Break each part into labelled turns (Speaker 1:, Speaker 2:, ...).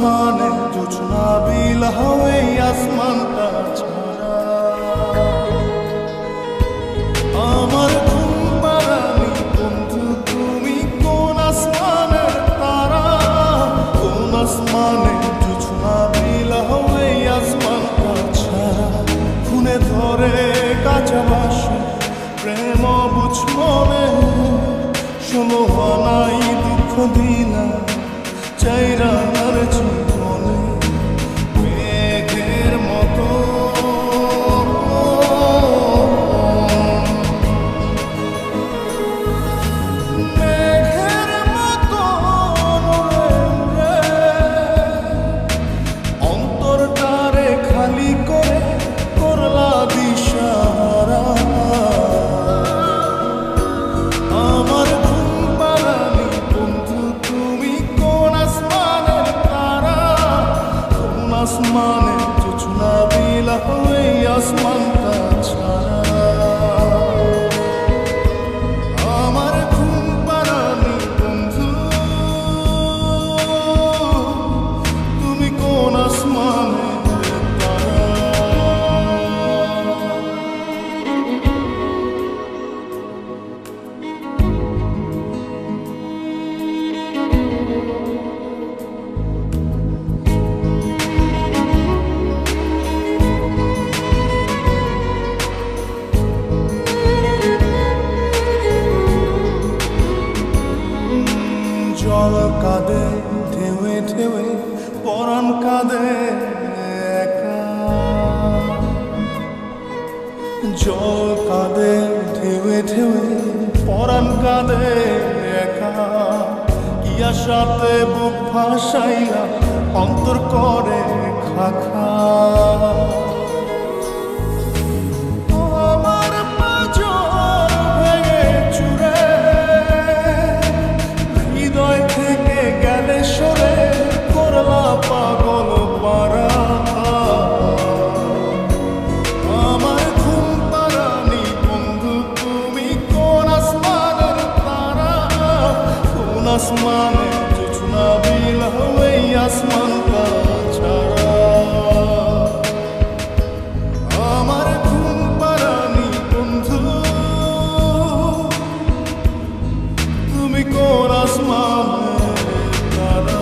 Speaker 1: আসমানে জোছনা বিলাও এই আসমানটা ছাড়া আমার ঘুম পাড়ানি বন্ধু তুমি কোন আসমানের তারা কোন আসমানে জোছনা বিলাও এই আসমানটা ছাড়া খুনে ধরে কাঁচা বাসে প্রেম বুঝ মনে শোনো নাই দুঃখ দিনা চাইরার জীবনে মেঘের মতো মেঘের মতো অন্তরটারে খালি করে করলা দিশাহারা আমার ঘুম পাড়ানি বন্ধু তুমি কোন আসমানের তারা কোন আসমানে জোছনা বিলাও এই আসমানটা ছাড়া আমার ঘুম পাড়ানি বন্ধু তুমি কোন আসমানের তারা জল কাঁদে ঢেউে ঢেউে পরাণ কাঁদে একা জল কাঁদে ঢেউে ঢেউে পরাণ কাঁদে একা কি আশাতে বুক ভাসাইয়া অন্তর করে খাখা আমার পাঁজর ভেঙে চুরে হৃদয় থেকে গেলে সরে করলা পাগল পারা আমার ঘুম পাড়ানি বন্ধু তুমি কোন আসমানের তারা কোন আসমানে জোছনা বিলাও এই আসমানটা ছাড়া আমার ঘুম পাড়ানি বন্ধু তুমি কোন আসমানের তারা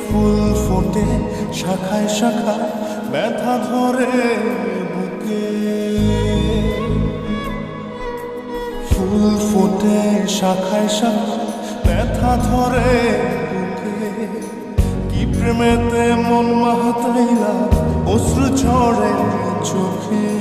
Speaker 1: ফুল ফোটে শাখায় শাখায় ব্যথা ধরে বুকে ফুল ফোটে শাখায় শাখায় ব্যথা ধরে বুকে কি প্রেমেতে মন মাহাতাইলা অশ্রু ঝরে চোখে